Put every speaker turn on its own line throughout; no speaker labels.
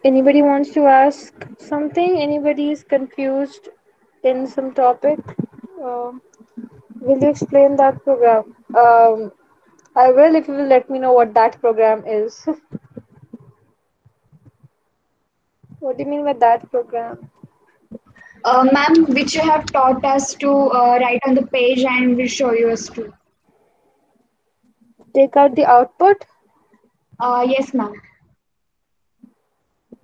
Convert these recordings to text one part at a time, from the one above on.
Anybody wants to ask something? Anybody is confused in some topic? Um, will you explain that program? I will if you will let me know what that program is. What do you mean by that program?
Ma'am, which you have taught us to write on the page and will show you us to.
Take out the output?
Yes, ma'am.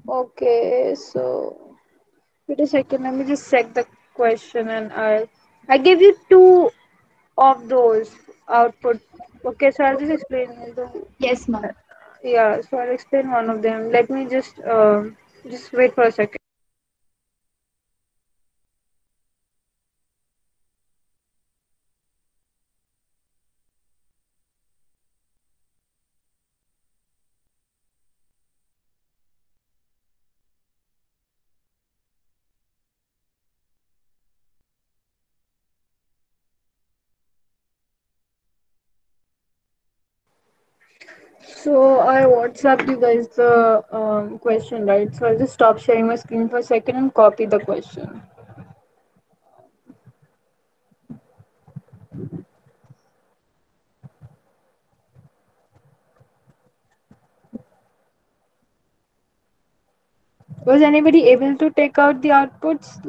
Okay, so wait a second, let me just check the question and I give you two of those output. Okay, so I'll just explain the
Yes, ma'am.
yeah, so I'll explain one of them. Let me just wait for a second. So I WhatsApped you guys the question, right? So I'll just stop sharing my screen for a second and copy the question. Was anybody able to take out the outputs?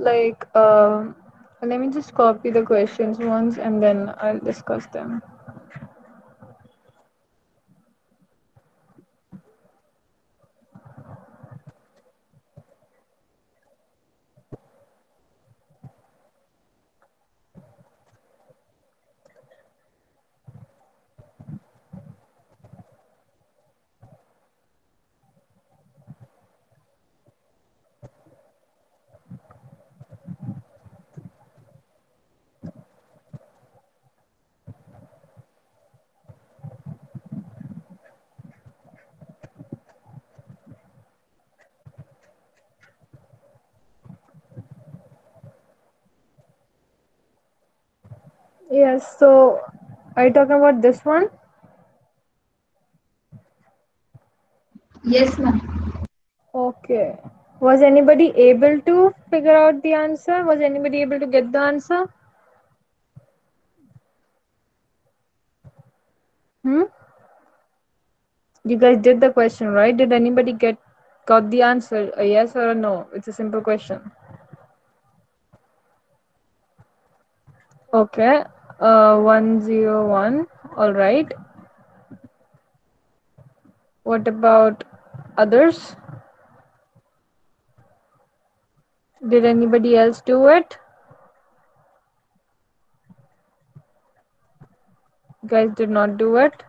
Let me just copy the questions once and then I'll discuss them. Yes, so are you talking about this one?
Yes, ma'am.
Okay. Was anybody able to figure out the answer? Was anybody able to get the answer? Hmm? You guys did the question, right? Did anybody get got the answer? A yes or a no? It's a simple question. Okay. 101. All right. What about others? Did anybody else do it? You guys did not do it.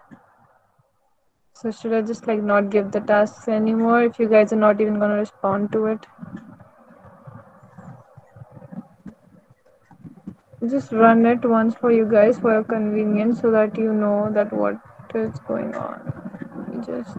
So should I just like not give the tasks anymore if you guys are not even gonna respond to it? Just run it once for you guys for your convenience so that you know that what is going on. Just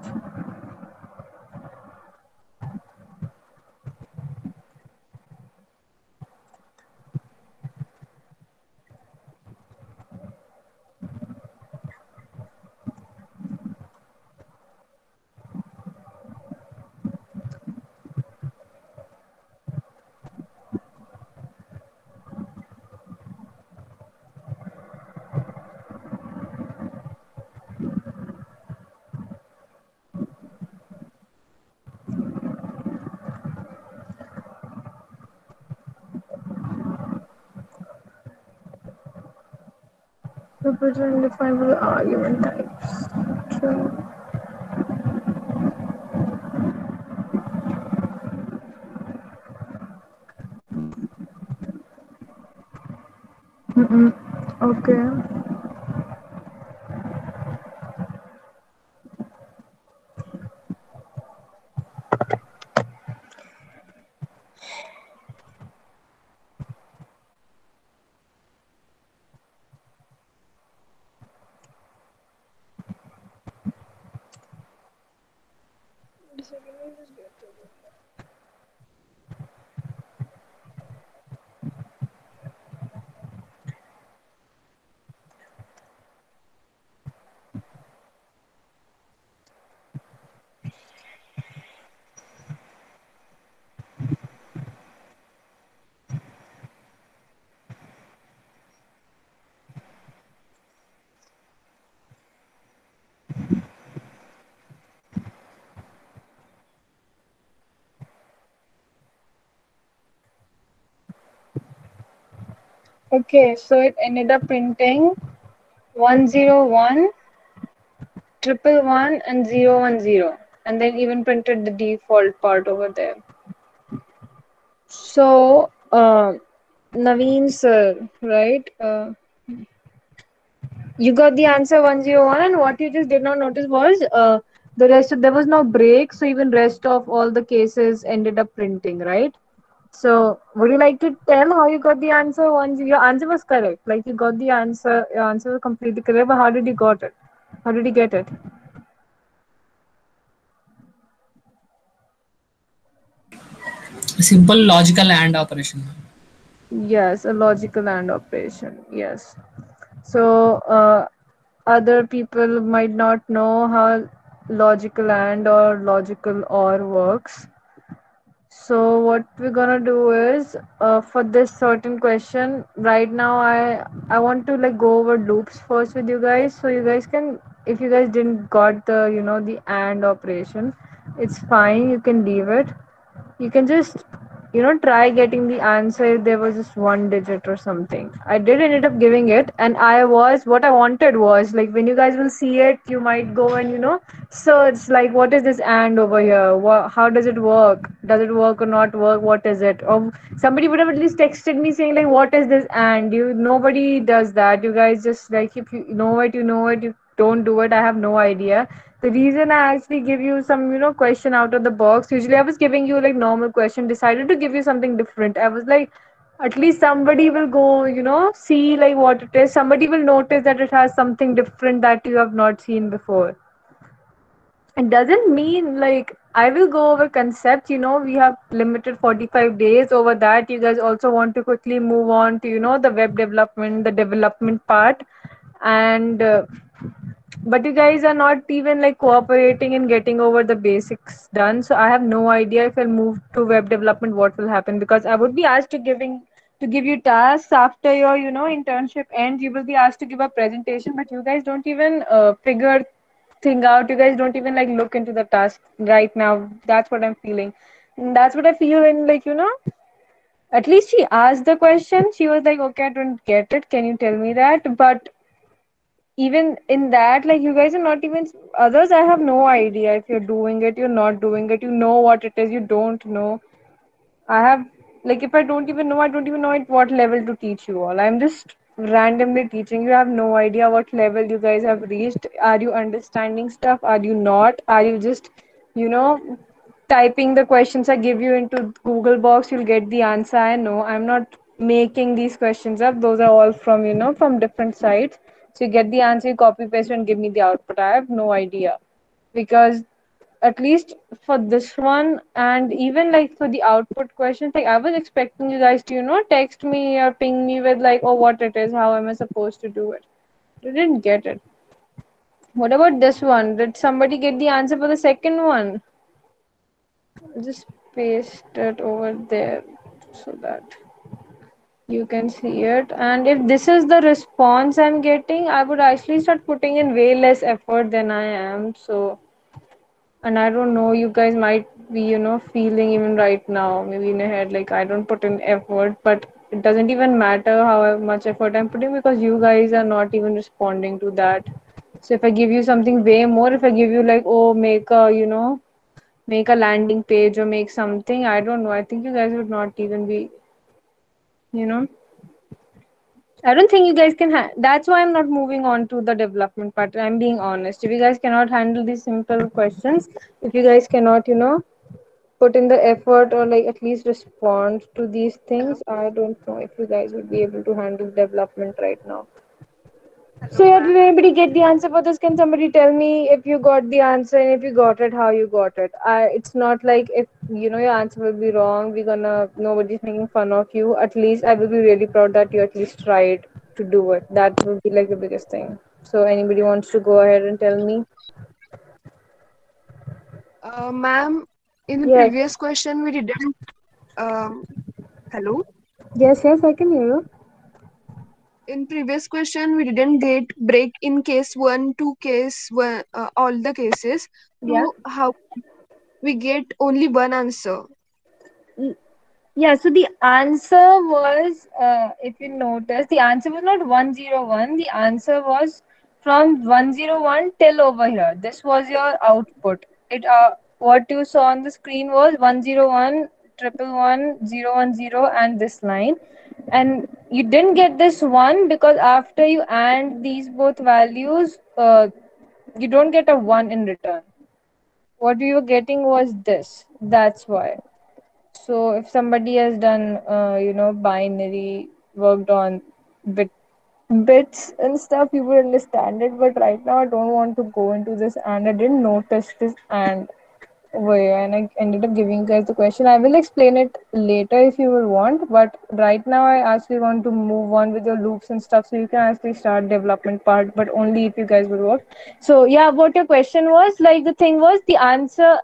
represent definable argument types. True. Mm-mm. Okay. Okay, so it ended up printing 101, triple one, and 010, and then even printed the default part over there. So, Naveen sir, right? You got the answer 101, and what you just did not notice was the rest of, there was no break, so even rest of all the cases ended up printing, right? So, would you like to tell how you got the answer? Once your answer was correct, like you got the answer, your answer was completely correct, but how did you got it? How did you get it?
Simple logical and operation.
Yes, a logical AND operation. Yes. So, other people might not know how logical AND or logical OR works. So what we're gonna do is, for this certain question, right now I want to like go over loops first with you guys, so you guys can, if you guys didn't got the the AND operation, it's fine. You can leave it. You can just try getting the answer if there was just one digit or something. I did ended up giving it, and I was, what I wanted was, like, when you guys will see it, you might go and search, like, what is this and over here, how does it work, does it work or not work, what is it, or somebody would have at least texted me saying like, what is this, and you, nobody does that. You guys just, like, if you know it, you know it, you don't do it, I have no idea. The reason I actually give you some, question out of the box, usually I was giving you like normal question, decided to give you something different. I was like, at least somebody will go, see like what it is. Somebody will notice that it has something different that you have not seen before. It doesn't mean like I will go over concepts, we have limited 45 days over that. You guys also want to quickly move on to, the web development, the development part. And but you guys are not even like cooperating in getting over the basics done. So I have no idea if I'll move to web development, what will happen, because I would be asked to give you tasks after your internship ends. You will be asked to give a presentation, but you guys don't even figure thing out. You guys don't even like look into the task right now. That's what I'm feeling. And that's what I feel in, like, at least she asked the question. She was like, okay, I don't get it, can you tell me that? But even in that, like, you guys are not even, others, I have no idea if you're doing it, you're not doing it, you know what it is, you don't know. I have, like, if I don't even know, I don't even know at what level to teach you all. I'm just randomly teaching. You have no idea what level you guys have reached. Are you understanding stuff? Are you not? Are you just, you know, typing the questions I give you into Google box? You'll get the answer. I know. I'm not making these questions up. Those are all from, from different sites. So you get the answer, you copy paste and give me the output. I have no idea, because at least for this one, and even like for the output questions, like I was expecting you guys to text me or ping me with like, oh, what it is, how am I supposed to do it. You didn't get it. What about this one? Did somebody get the answer for the second one? Just paste it over there so that you can see it. And if this is the response I'm getting, I would actually start putting in way less effort than I am. So, and I don't know, you guys might be, feeling even right now, maybe in your head, like, I don't put in effort, but it doesn't even matter how much effort I'm putting, because you guys are not even responding to that. So if I give you something way more, if I give you like, oh, make a landing page or make something, I don't know, I think you guys would not even be, you know, I don't think you guys can. That's why I'm not moving on to the development part. I'm being honest. If you guys cannot handle these simple questions, if you guys cannot, put in the effort or like at least respond to these things, I don't know if you guys would be able to handle development right now. So yeah, did anybody get the answer for this? Can somebody tell me if you got the answer, and if you got it, how you got it? It's not like if your answer will be wrong, we're gonna, nobody's making fun of you. At least I will be really proud that you at least tried to do it. That would be like the biggest thing. So anybody wants to go ahead and tell me?
Ma'am, in the
Yes,
previous question, we didn't. Um, Hello.
yes, I can hear you.
In previous question, we didn't get break in case one, two case one, all the cases.
Yeah.
So how we get only one answer?
Yeah, so the answer was, if you notice, the answer was not 101. The answer was from 101 till over here. This was your output. What you saw on the screen was 101, 111, 010, and this line. And you didn't get this one because after you add these both values, you don't get a one in return. What you were getting was this. That's why. So if somebody has done, binary, worked on bit bits and stuff, you would understand it. But right now, I don't want to go into this, and I didn't notice this and over here, and I ended up giving you guys the question. I will explain it later if you will want, but right now I actually want to move on with your loops and stuff, so you can actually start development part, but only if you guys will work. So yeah, what your question was, like the thing was the answer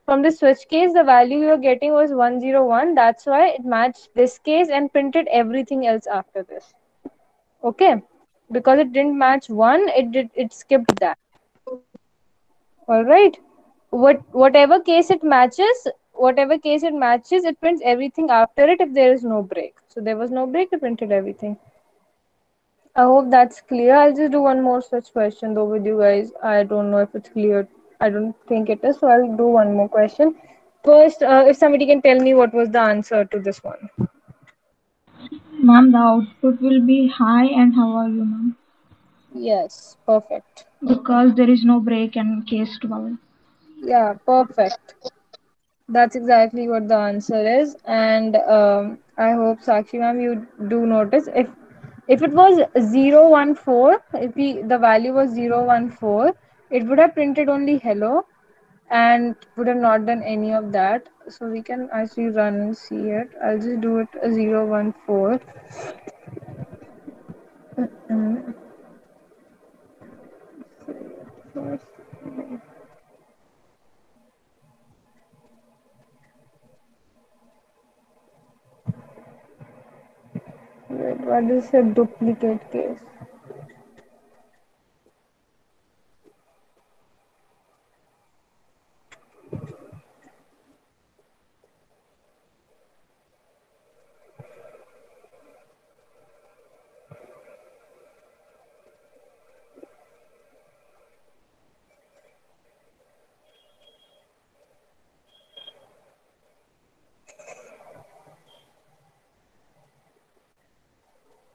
from the switch case, the value you were getting was 101. That's why it matched this case and printed everything else after this. Okay, because it didn't match one, it skipped that. All right. Whatever case it matches, it prints everything after it if there is no break. So there was no break, it printed everything. I hope that's clear. I'll just do one more such question though with you guys. I don't know if it's clear. I don't think it is, so I'll do one more question. First, if somebody can tell me what was the answer to this one.
Ma'am, the output will be high. And how are you, ma'am?
Yes, perfect.
Because there is no break in case 12.
Yeah, perfect. That's exactly what the answer is, and I hope Sakshi ma'am you do notice if it was 014, if the value was 014, it would have printed only hello and would have not done any of that. So we can actually run and see it. I'll just do it 014. Mm, wait, what is a duplicate case?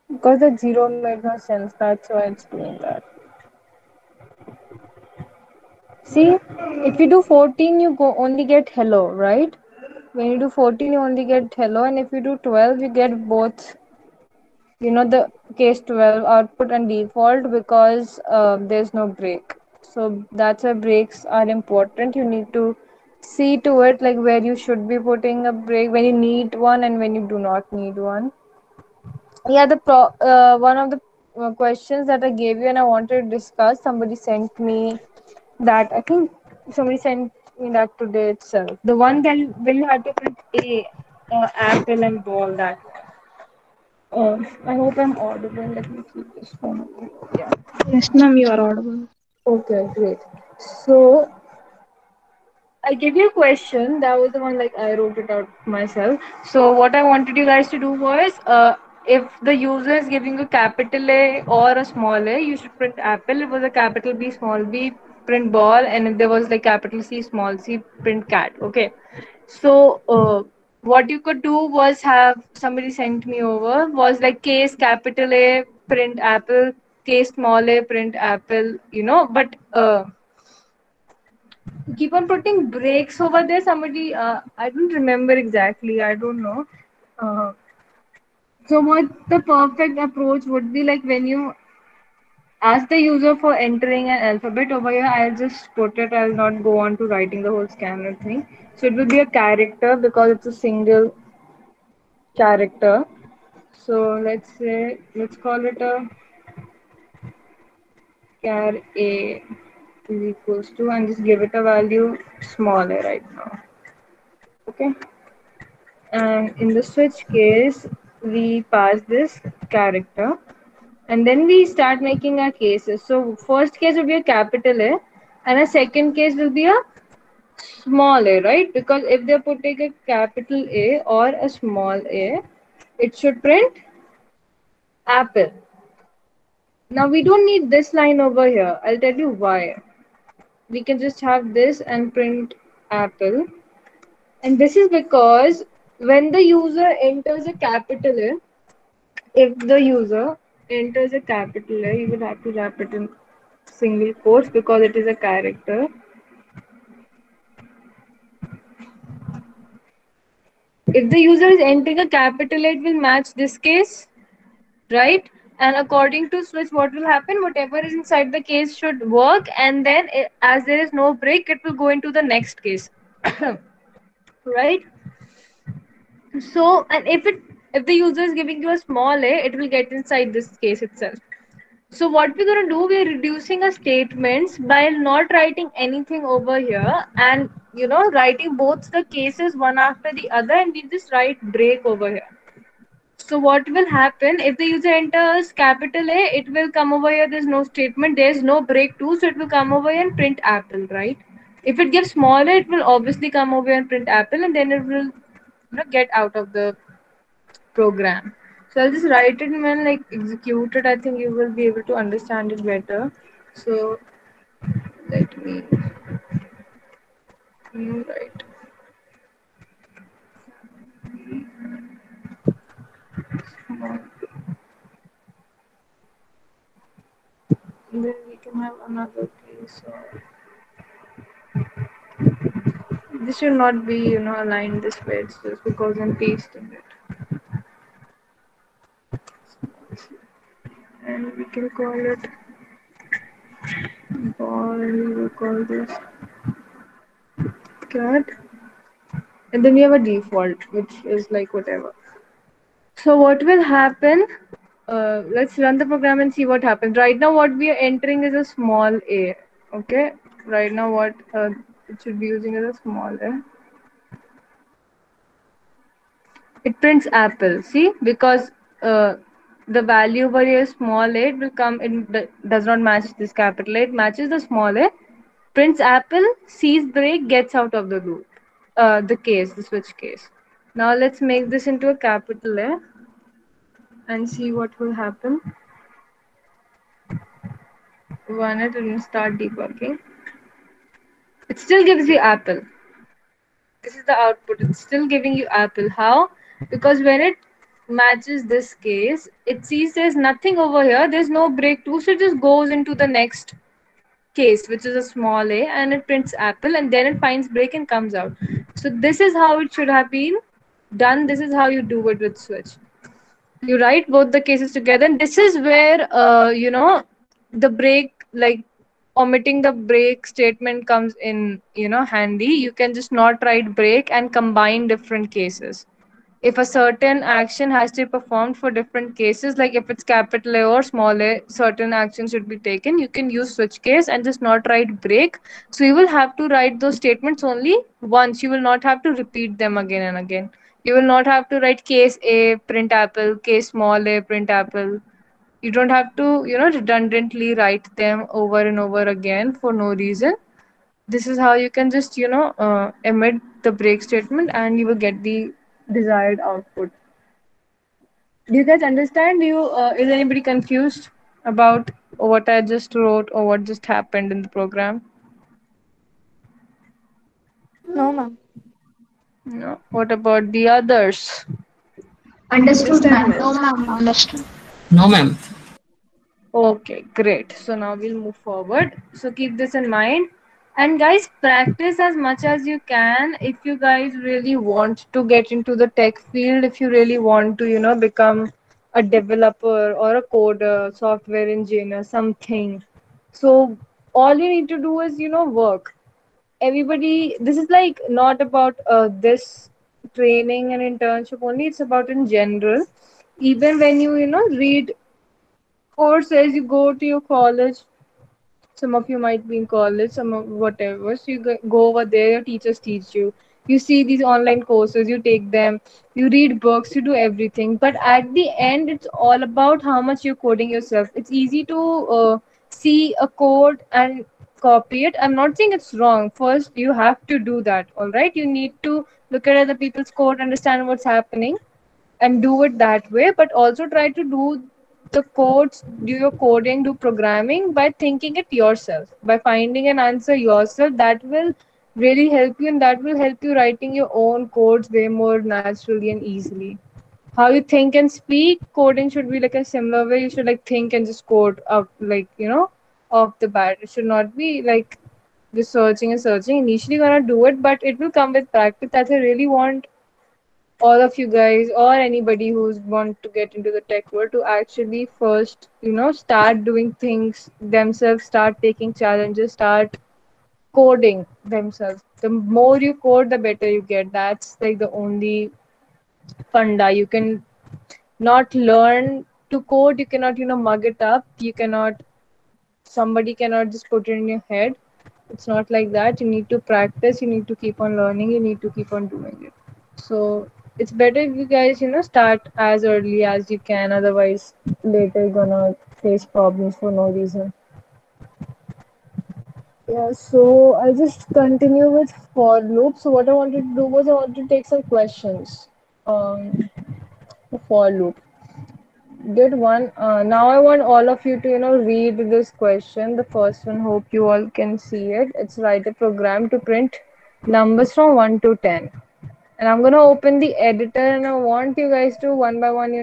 Because the zero made no sense. That's why it's doing that. See, if you do 14, you go only get hello, right? When you do 14, you only get hello, and if you do 12, you get both, the case 12 output and default because there's no break. So that's why breaks are important. You need to see to it like where you should be putting a break, when you need one and when you do not need one. Yeah, one of the questions that I gave you and I wanted to discuss, somebody sent me that. I think somebody sent me that today itself. The one that when you had to print a apple and ball, that I hope I'm audible. Let me keep this phone away. Yeah.
Yes, ma'am, you are audible.
Okay, great. So I gave you a question. That was the one like I wrote it out myself. So what I wanted you guys to do was, if the user is giving a capital A or a small A, you should print apple. If it was a capital B, small b, print ball, and if there was like capital C, small c, print cat. Okay. So what you could do was have somebody sent me over was like case capital A, print apple, case small a, print apple. But keep on putting breaks over there. Somebody, I don't remember exactly. I don't know. Uh, so what the perfect approach would be like when you ask the user for entering an alphabet over here. I'll just put it. I'll not go on to writing the whole scanner thing. So it will be a character because it's a single character. So let's call it a char a is equals to, and just give it a value small a right now. Okay. And in the switch case, we pass this character and then we start making our cases. So first case will be a capital A and a second case will be a Small a, right? Because if they're putting a capital A or a small a, it should print apple. Now we don't need this line over here. I'll tell you why. We can just have this and print apple. And this is because when the user enters a capital A, if the user enters a capital A, you will have to wrap it in single quotes because it is a character. If the user is entering a capital A, it will match this case, right? And according to switch, what will happen? Whatever is inside the case should work, and then as there is no break, it will go into the next case, right? So, and if the user is giving you a small a, it will get inside this case itself. So what we're going to do, we're reducing our statements by not writing anything over here, and writing both the cases one after the other, and we just write break over here. So what will happen if the user enters capital A, it will come over here, there's no statement, there's no break too, so it will come over here and print apple, right? If it gives smaller, it will obviously come over here and print apple, and then it will get out of the program. So I'll just write it and when like execute it, I think you will be able to understand it better. So let me write. Then we can have another case. So this should not be aligned this way. It's just because I'm pasting it. And we can call it ball. We will call this cat. And then we have a default, which is like whatever. So what will happen? Let's run the program and see what happens. Right now, what we are entering is a small a. Okay. Right now, what it should be using is a small a. It prints apple. See, because the value over here is small a, it will come in. Does not match this capital A. It matches the small a. Prints apple. Sees break. Gets out of the loop. The case, the switch case. Now let's make this into a capital A and see what will happen. Run it and start debugging. It still gives you apple. This is the output. It's still giving you apple. How? Because when it matches this case, it sees there's nothing over here. There's no break too, so it just goes into the next case, which is a small a, and it prints apple, and then it finds break and comes out. So this is how it should have been done. This is how you do it with switch. You write both the cases together, and this is where the break, like omitting the break statement comes in handy. You can just not write break and combine different cases. If a certain action has to be performed for different cases, like if it's capital A or small a, certain actions should be taken, you can use switch case and just not write break. So you will have to write those statements only once. You will not have to repeat them again and again. You will not have to write case A, print apple, case small a, print apple. You don't have to redundantly write them over and over again for no reason. This is how you can just emit the break statement, and you will get the desired output. Do you guys understand? Is anybody confused about what I just wrote or what just happened in the program?
No, ma'am.
No. What about the others?
Understood,
Understand,
ma'am.
No,
miss?
ma'am. Understood.
No, ma'am.
Okay, great. So now we'll move forward. So keep this in mind. And guys, practice as much as you can. If you guys really want to get into the tech field, if you really want to, become a developer or a coder, software engineer, something. So all you need to do is, work. Everybody, this is like not about this training and internship only. It's about in general. Even when you read courses, you go to your college. Some of you might be in college, some of whatever. So you go over there, your teachers teach you. You see these online courses, you take them, you read books, you do everything. But at the end, it's all about how much you're coding yourself. It's easy to see a code and copy it. I'm not saying it's wrong. First, you have to do that. All right, you need to look at other people's code, understand what's happening, and do it that way. But also try to do the codes, do your coding, do programming by thinking it yourself, by finding an answer yourself. That will really help you, and that will help you writing your own codes way more naturally and easily. How you think and speak, coding should be like a similar way. You should like think and just code up, like, off the bat. It should not be like just searching and searching. Initially you're gonna do it, but it will come with practice. That I really want all of you guys or anybody who's want to get into the tech world to actually first, start doing things themselves, start taking challenges, start coding themselves. The more you code, the better you get. That's like the only funda. You can not learn to code, you cannot, mug it up, you cannot, somebody cannot just put it in your head. It's not like that. You need to practice, you need to keep on learning, you need to keep on doing it. So it's better if you guys, start as early as you can, otherwise later you're gonna face problems for no reason. Yeah, so I'll just continue with for loop. So what I wanted to do was I wanted to take some questions. The for loop. Did one. Now I want all of you to, read this question. The first one, hope you all can see it. It's write a program to print numbers from 1 to 10. And I'm gonna open the editor and I want you guys to one by one,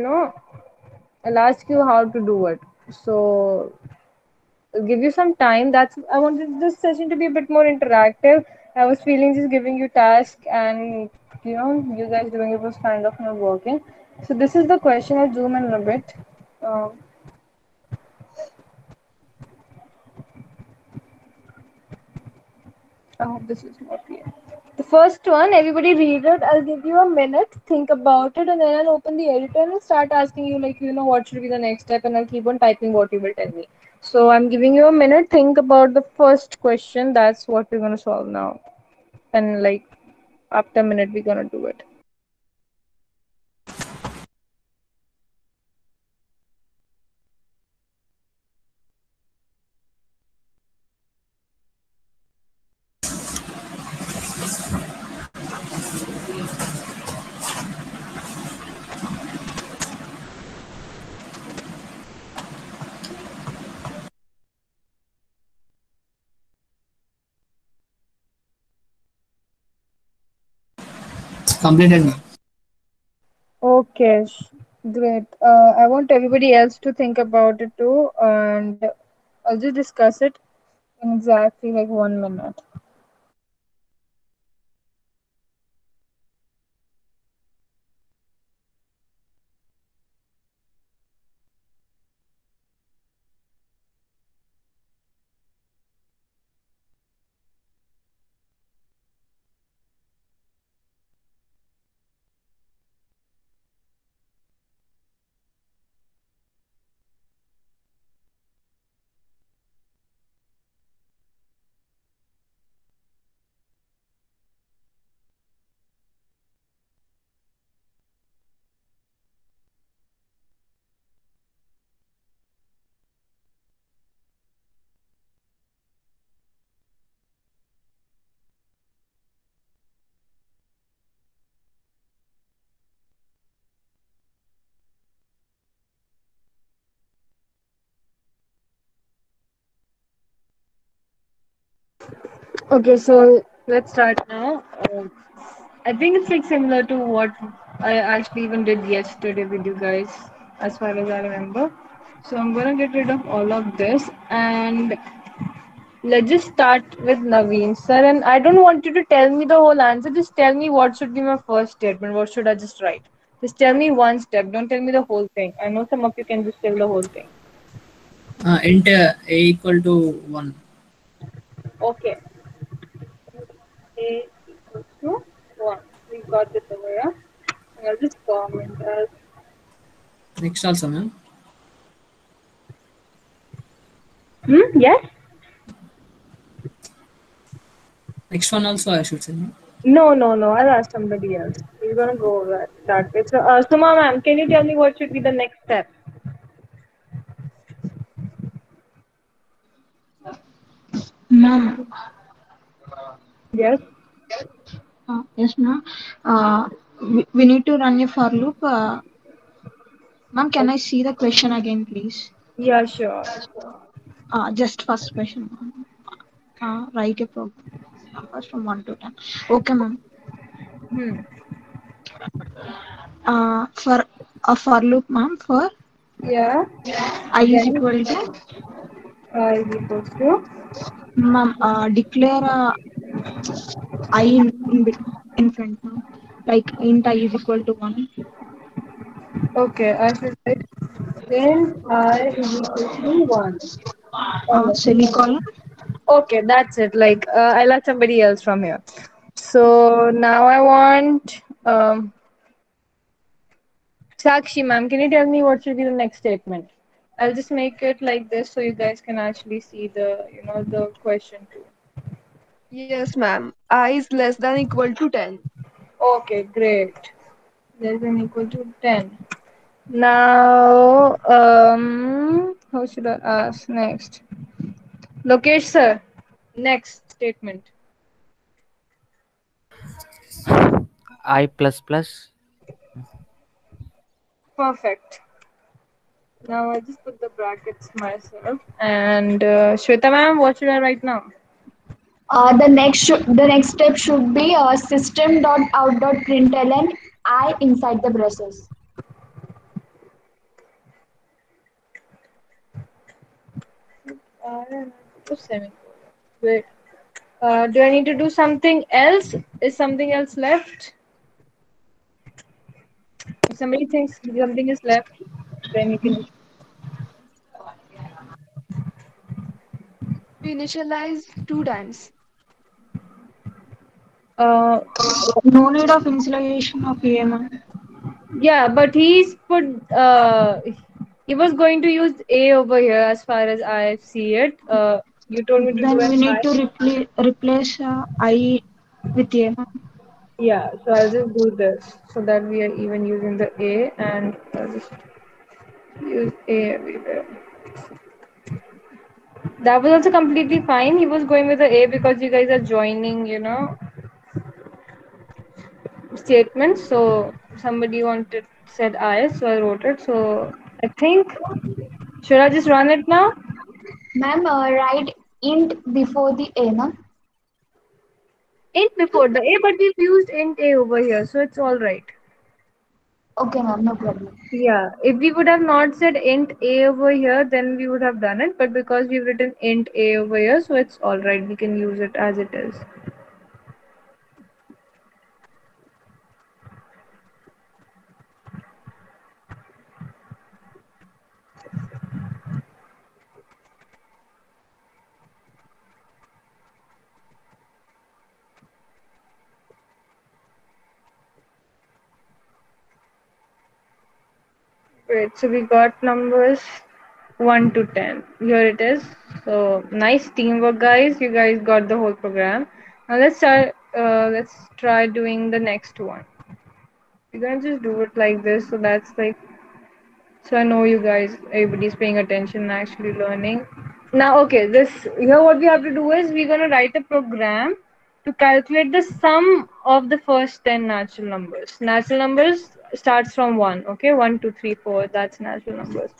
I'll ask you how to do it. So I'll give you some time. That's I wanted this session to be a bit more interactive. I was feeling just giving you task and you guys doing it was kind of not working. So this is the question. I'll zoom in a bit. Um, I hope this is more clear. The first one, everybody read it. I'll give you a minute, think about it, and then I'll open the editor and start asking you, like, what should be the next step, and I'll keep on typing what you will tell me. So I'm giving you a minute, think about the first question. That's what we're going to solve now. And, like, after a minute, we're going to do it.
Completed, ma'am.
Okay, great. I want everybody else to think about it too, and I'll just discuss it in exactly like 1 minute. Okay, so let's start now. I think it's like similar to what I actually even did yesterday with you guys, as far as I remember. So I'm gonna get rid of all of this and let's just start with Naveen, sir. And I don't want you to tell me the whole answer. Just tell me what should be my first statement. What should I just write? Just tell me one step. Don't tell me the whole thing. I know some of you can just tell the whole thing.
Int a equal to 1.
Okay. A equals to 1. We got this over here. And I'll just comment as
Next also, ma'am.
yes.
Next one also I should say, ma'am.
No, no, no. I'll ask somebody else. We're gonna go over that way. So, Suma ma'am, can you tell me what should be the next step?
Ma'am,
Yes.
yes, ma'am. We need to run a for loop. Ma'am, can I see the question again, please?
Yeah, sure.
Just first question, ma'am. Write a program numbers from 1 to 10. Okay, ma'am.
Hmm.
For a for loop, ma'am, for
Yeah.
I is
Then
equal to,
is equals to.
ma'am, declare I in front, ma'am. Like int I is equal to 1.
Okay, I should write then I is equal to 1. Alright.
Semicolon.
Okay, that's it. Like, I'll add somebody else from here. So now I want Sakshi, ma'am. Can you tell me what should be the next statement? I'll just make it like this so you guys can actually see the question too.
Yes, ma'am. I is less than equal to 10.
Okay, great. Less than equal to 10. Now, how should I ask next? Lokesh, sir. Next statement.
I plus plus.
Perfect. Now I just put the brackets myself. And Shweta ma'am, what should I write now?
The next step should be system.out.println I inside the braces.
Semicolon. Wait. Do I need to do something else? Is something else left? If somebody thinks something is left, then you can just.
Initialize 2 times.
Uh,
No need of initialization of A, ma'am.
yeah, but he's put. He was going to use A over here as far as I see it. You told me to do
Then
an
we need
I.
to replace I with A, ma'am.
Yeah, so I'll just do this so that we are even using the A and I'll just use A everywhere. That was also completely fine. He was going with the A because you guys are joining, statements. So somebody wanted said I, so I wrote it. So I think should I just run it now?
Ma'am, write int before the A, no?
Int before the A, but we've used int A over here, so it's all right.
Okay, ma'am, no problem.
Yeah, if we would have not said int A over here, then we would have done it. But because we've written int A over here, so it's all right. We can use it as it is. Great. So we got numbers 1 to 10. Here it is. So nice teamwork, guys. You guys got the whole program. Now let's start. Let's try doing the next one. We're gonna just do it like this. So that's like. So I know you guys, everybody's paying attention and actually learning. Now, okay, this here what we have to do is we're gonna write a program to calculate the sum of the first 10 natural numbers. Natural numbers starts from 1, okay? 1, 2, 3, 4, that's natural numbers.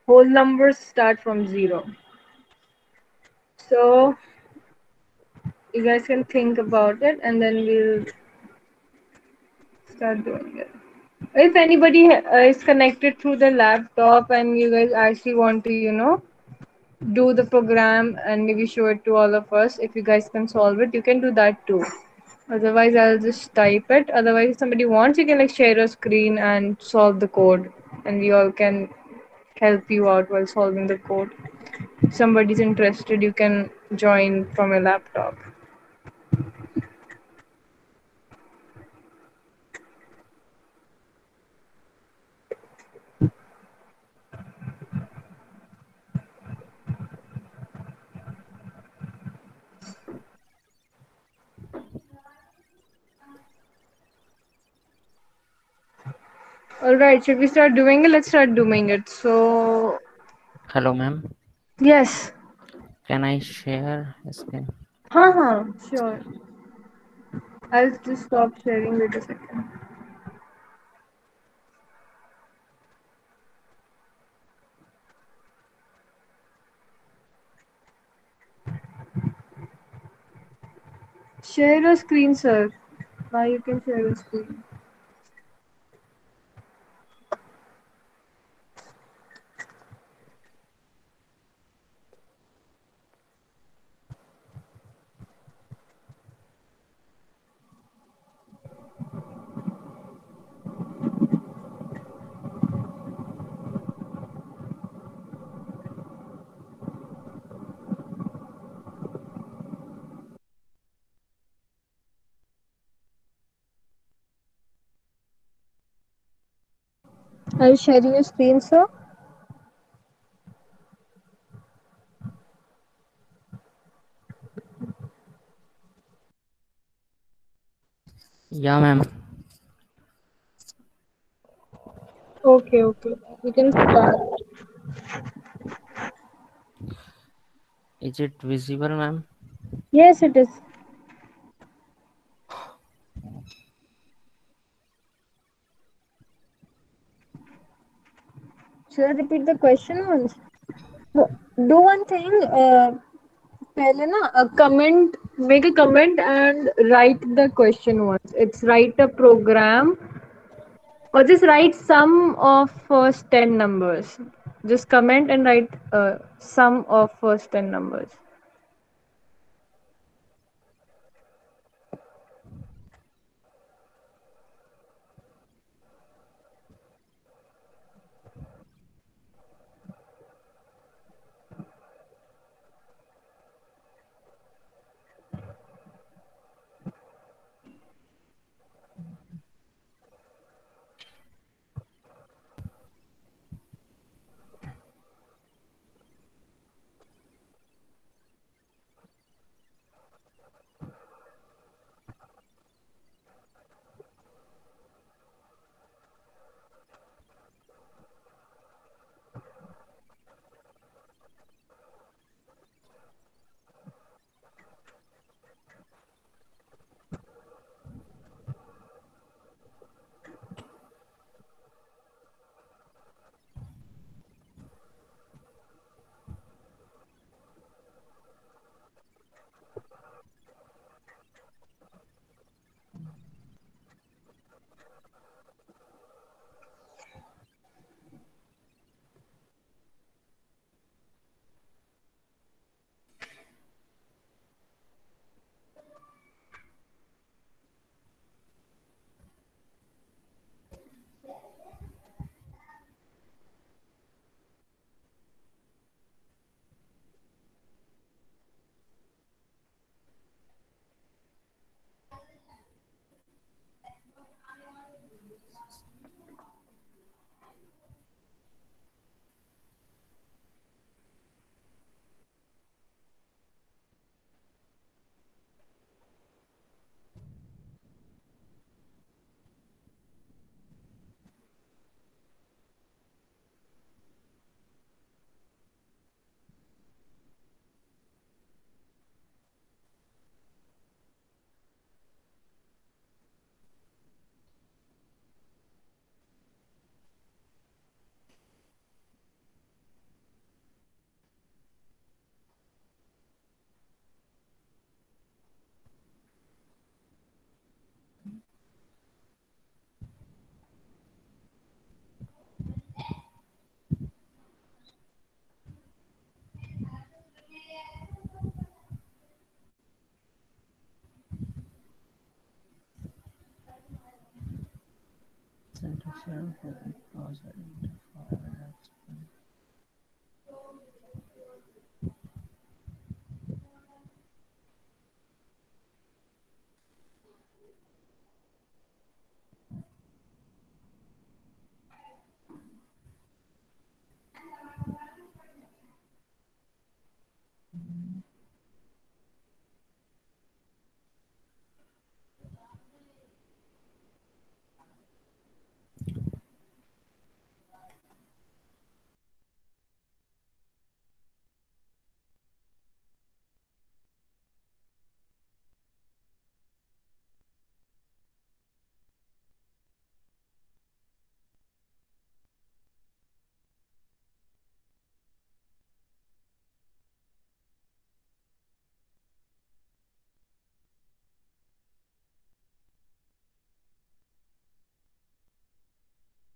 Whole numbers start from 0. So you guys can think about it and then we'll start doing it. If anybody is connected through the laptop and you guys actually want to, do the program and maybe show it to all of us, if you guys can solve it, you can do that too. Otherwise, I'll just type it. Otherwise, if somebody wants, you can like share a screen and solve the code, and we all can help you out while solving the code. If somebody's interested, you can join from a laptop. All right, should we start doing it? Let's start doing it. So,
Hello, ma'am.
yes.
Can I share screen?
Sure. I'll just stop sharing. Wait a second. Share your screen, sir. Now you can share your screen. Are you sharing your screen, sir?
Yeah, ma'am.
Okay, okay. You can start.
Is it visible, ma'am?
Yes, it is. Should I repeat the question once? Do one thing. पहले ना comment, make a comment and write the question once. It's write a program or just write sum of first 10 numbers. Just comment and write sum of first 10 numbers.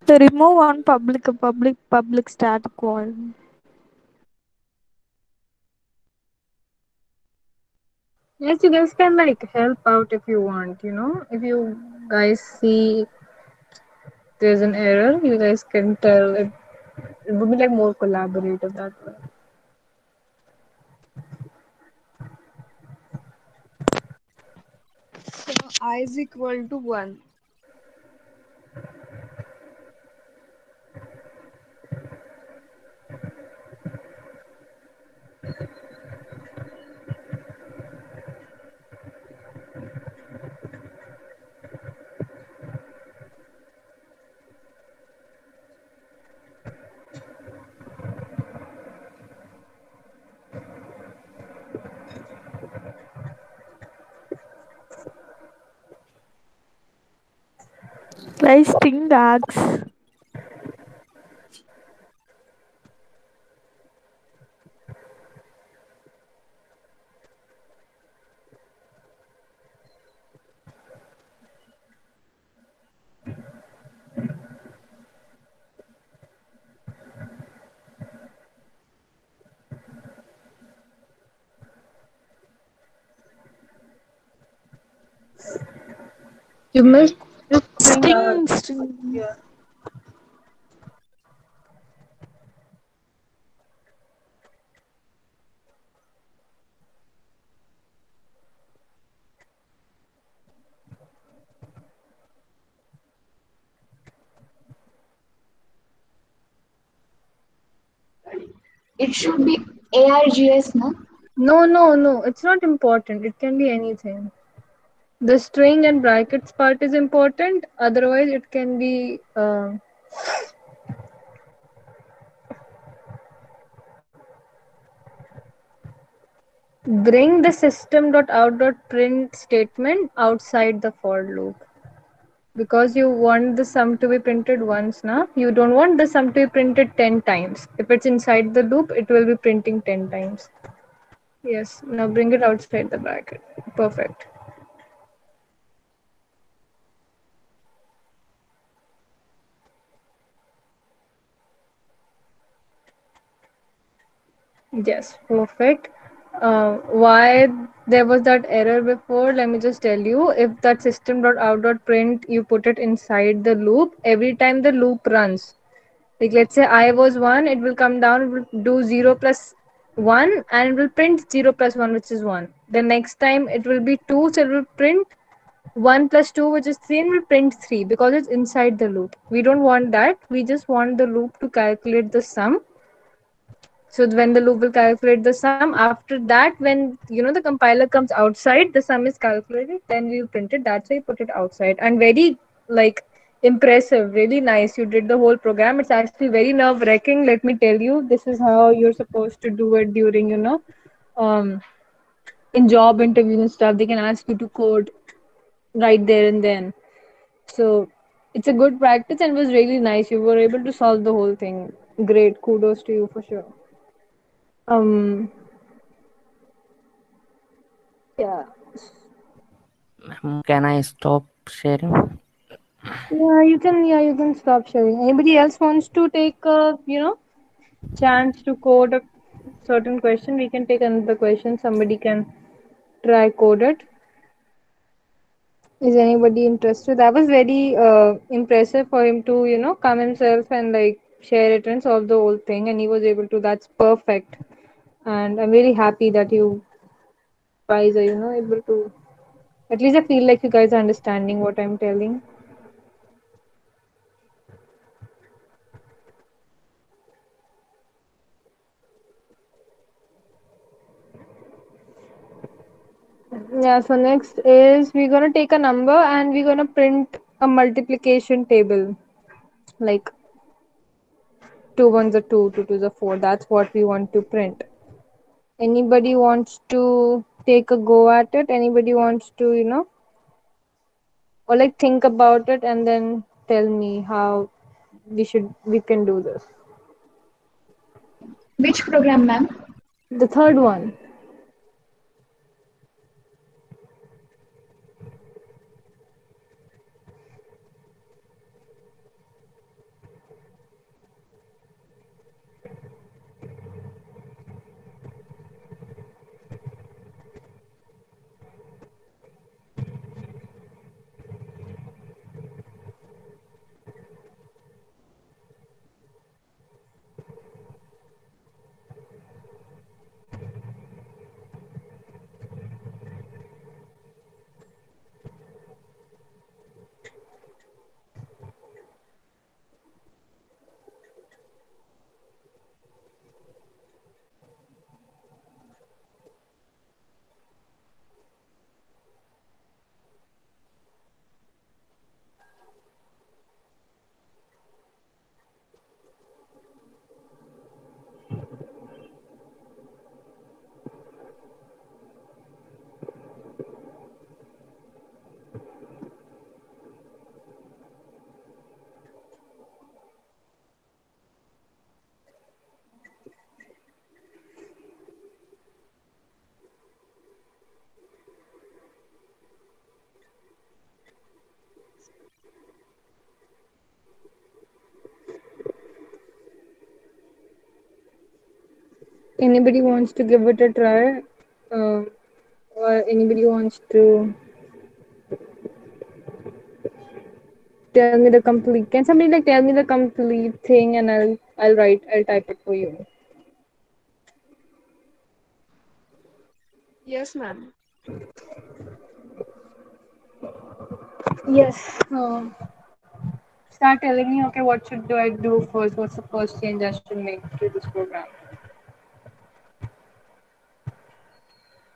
The remove one public static void. Yes, you guys can like help out if you want, if you guys see there's an error, you guys can tell it. It would be like more collaborative that way.
So I is equal to 1.
Wasting gags.
You missed this thing.
Sting.
Yeah. It should be ARGS, no?
No, no, no. It's not important. It can be anything. The string and brackets part is important. Otherwise, it can be bring the system.out.print statement outside the for loop. Because you want the sum to be printed once, now you don't want the sum to be printed 10 times. If it's inside the loop, it will be printing 10 times. Yes, now bring it outside the bracket. Perfect. Yes, perfect. Why there was that error before, let me just tell you. If that system.out.print, you put it inside the loop, every time the loop runs, like let's say I was 1, it will come down, it will do 0 plus 1 and it will print 0 plus 1, which is 1. The next time it will be 2, so it will print 1 plus 2, which is 3, and will print 3 because it's inside the loop. We don't want that. We just want the loop to calculate the sum. So when the loop will calculate the sum, after that, when the compiler comes outside, the sum is calculated, then we print it. That's why you put it outside. And very like impressive, really nice. You did the whole program. It's actually very nerve-wracking. Let me tell you, this is how you're supposed to do it during um, in job interviews and stuff. They can ask you to code right there and then. So it's a good practice and was really nice. You were able to solve the whole thing. Great. Kudos to you for sure. Um, yeah.
Can I stop sharing?
Yeah, you can stop sharing. Anybody else wants to take a, chance to code a certain question? We can take another question. Somebody can try code it. Is anybody interested? That was very impressive for him to, come himself and like share it and solve the whole thing. And he was able to. That's perfect. And I'm really happy that you guys are, able to. At least I feel like you guys are understanding what I'm telling. Yeah, so next is we're gonna take a number and we're gonna print a multiplication table. Like 2 ones are 2, 2 twos are 4. That's what we want to print. Anybody wants to take a go at it? Anybody wants to, or like think about it and then tell me how we can do this.
Which program, ma'am?
The third one. Anybody wants to give it a try? Um, or anybody wants to tell me the complete? Can somebody like tell me the complete thing and I'll type it for you.
Yes, ma'am.
Yes. Start telling me. Okay, what should do I do first? What's the first change I should make to this program?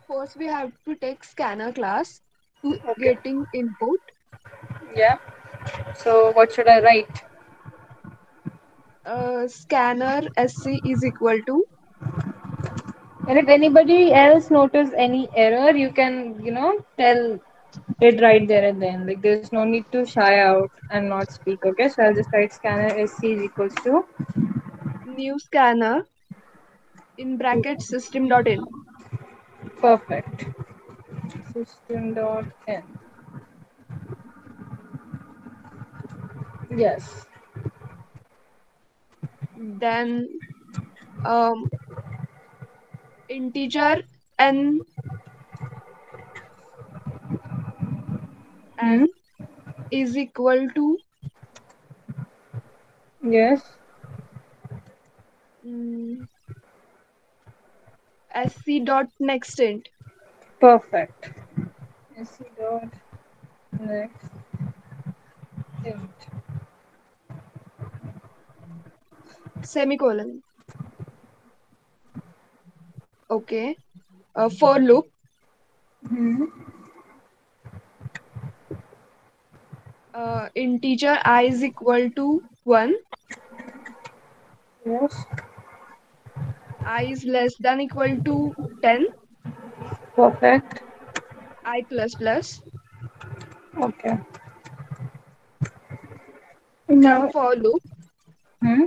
First, we have to take scanner class to
Okay.
getting input.
Yeah. So what should I write?
Scanner SC is equal to
And if anybody else notice any error, you can tell it right there and then. Like there's no need to shy out and not speak. Okay. So I'll just write scanner SC is equals to
new scanner in bracket system.in.
perfect. System dot n. Yes.
Then um, integer n
Hmm.
n is equal to
Yes.
mm, sc dot next int
Perfect. SC dot next int.
semicolon. Okay. For loop
Hmm.
integer I is equal to 1,
Yes.
I is less than equal to 10,
Perfect.
I plus plus.
Okay.
Then
Now.
for loop
Hmm.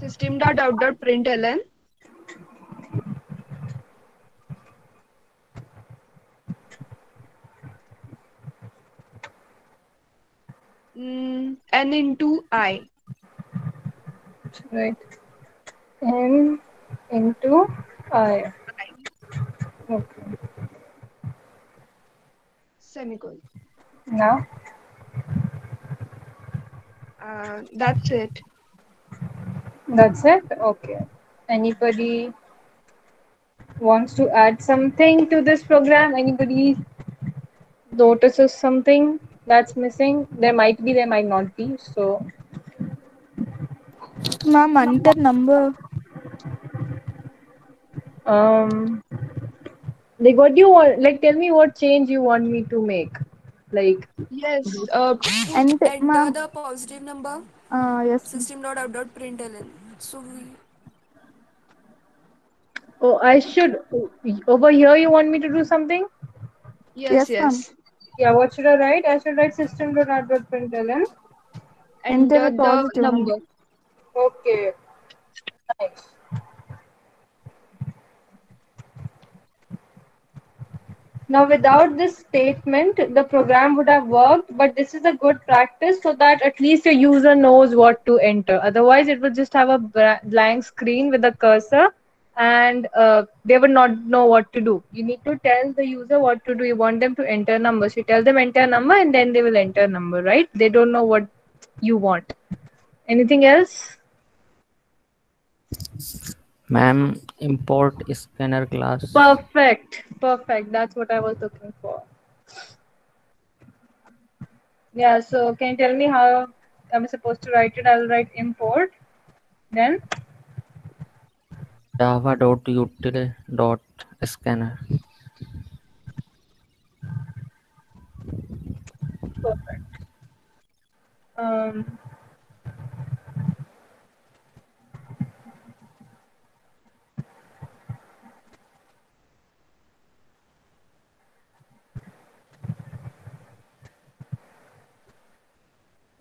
system dot out dot println n into I
Right. N into I. Okay.
semicolon.
Now
That's it.
that's it. Okay. Anybody wants to add something to this program? Anybody notices something that's missing? There might be, there might not be. So,
Ma'am, enter number.
um, like, what do you want? Like, tell me what change you want me to make. Like,
Yes,
And
Enter
ma'am,
the positive number
yes, ma'am.
system.out.println. So we
oh, I should over here. You want me to do something?
yes,
Yes, ma'am.
yes.
Yeah. What should I write? I should write system.out.println.
Enter
Enter
the
the
positive number.
number.
Okay. Nice. Now, without this statement, the program would have worked, but this is a good practice so that at least your user knows what to enter. Otherwise, it will just have a blank screen with a cursor and they would not know what to do. You need to tell the user what to do. You want them to enter numbers. You tell them enter number and then they will enter number, right? They don't know what you want. Anything else?
Ma'am, import scanner class.
Perfect. Perfect. That's what I was looking for. Yeah, so can you tell me how am I supposed to write it? I'll write import. Then
Java.util.scanner.
perfect. Um,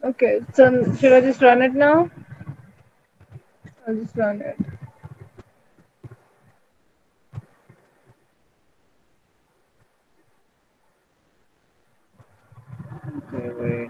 okay, so should I just run it now? I'll just run it. Okay, wait.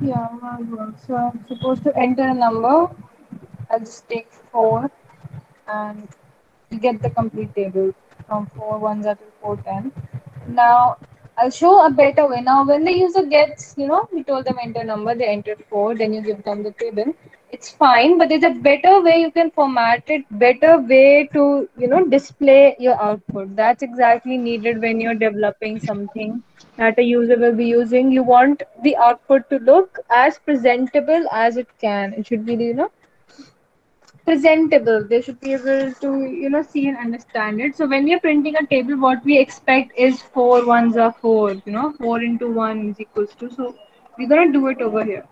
Yeah, that works. So I'm supposed to enter a number. I'll just take 4 and you get the complete table from 4 ones up to 410. Now I'll show a better way. Now when the user gets, we told them enter number, they entered 4, then you give them the table. It's fine, but there's a better way you can format it, better way to, display your output. That's exactly needed when you're developing something that a user will be using. You want the output to look as presentable as it can. It should be, presentable. They should be able to, see and understand it. So when we are printing a table, what we expect is 4 ones are 4, 4 into 1 is equals to. So we're going to do it over here.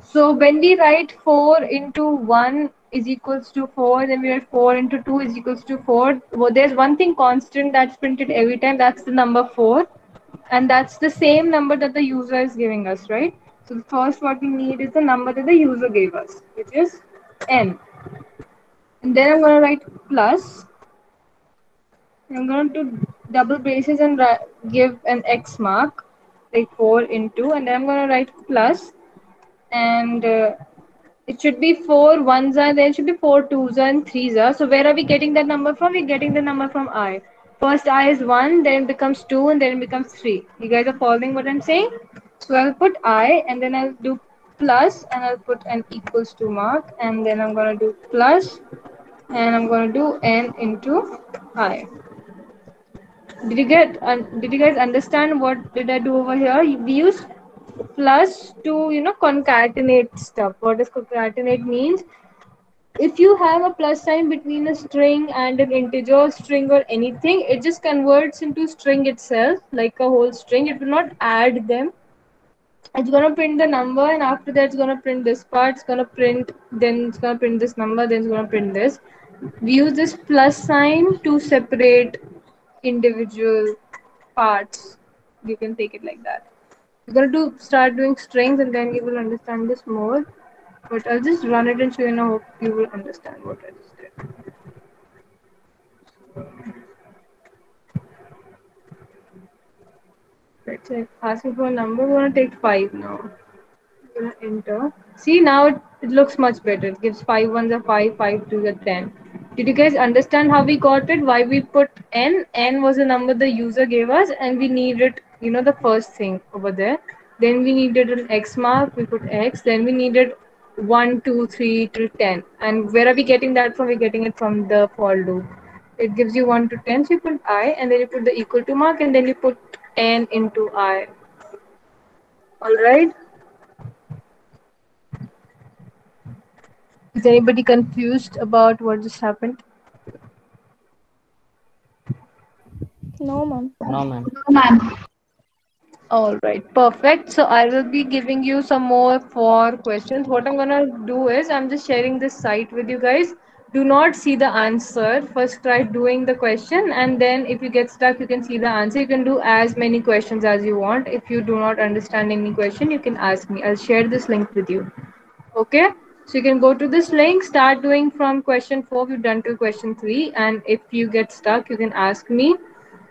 So when we write 4 into 1 is equals to 4, then we write 4 into 2 is equals to 4. Well, there's one thing constant that's printed every time, that's the number 4. And that's the same number that the user is giving us, right? So the first what we need is the number that the user gave us, which is n. And then I'm going to write plus. I'm going to double braces and give an X mark, like 4 into, and then I'm going to write plus, and it should be 4 ones are there, should be 4 twos and threes are. So where are we getting that number from? We're getting the number from I. First I is 1, then it becomes 2, and then it becomes 3. You guys are following what I'm saying? So I'll put I, and then I'll do plus, and I'll put an equals to mark, and then I'm going to do plus, and I'm going to do n into I. Did you guys understand what did I do over here? We use plus to concatenate stuff. What does concatenate means? If you have a plus sign between a string and an integer string or anything, it just converts into string itself, like a whole string. It will not add them. It's gonna print the number, and after that it's gonna print this part, it's gonna print, then it's gonna print this number, then it's gonna print this. We use this plus sign to separate individual parts. You can take it like that. We're gonna start doing strings, and then you will understand this more. But I'll just run it and show you now. Hope you will understand what I just did. Right, so it's asking for a number. We're gonna take 5 now. I'm gonna enter. See, now it looks much better. It gives 5 ones are 5, 5 twos are 10. Did you guys understand how we got it? Why we put n? N was the number the user gave us, and we needed, the first thing over there. Then we needed an X mark. We put X. Then we needed 1, 2, 3 till 10. And where are we getting that from? We're getting it from the for loop. It gives you 1 to 10. So you put I, and then you put the equal to mark, and then you put n into I. All right. Is anybody confused about what just happened?
No, ma'am.
No, ma'am.
Ma'am.
All right, perfect. So I will be giving you some more for questions. What I'm gonna do is I'm just sharing this site with you guys. Do not see the answer. First try doing the question, and then if you get stuck, you can see the answer. You can do as many questions as you want. If you do not understand any question, you can ask me. I'll share this link with you. Okay, so you can go to this link, start doing from question 4, we've done till question 3, and if you get stuck, you can ask me,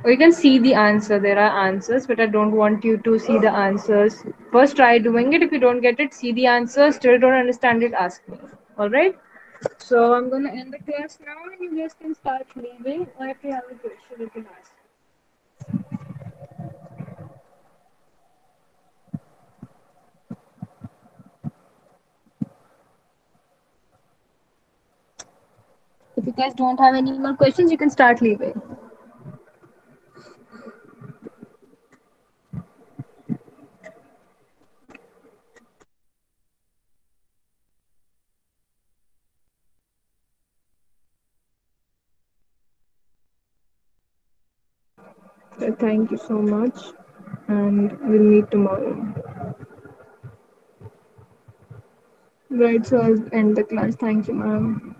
or you can see the answer. There are answers, but I don't want you to see the answers. First try doing it. If you don't get it, see the answer. Still don't understand it, ask me. All right, so I'm going to end the class now, and you guys can start leaving, or if you have a question, you can ask. If you guys don't have any more questions, you can start leaving. So thank you so much, and we'll meet tomorrow. Right, so I'll end the class. Thank you, ma'am.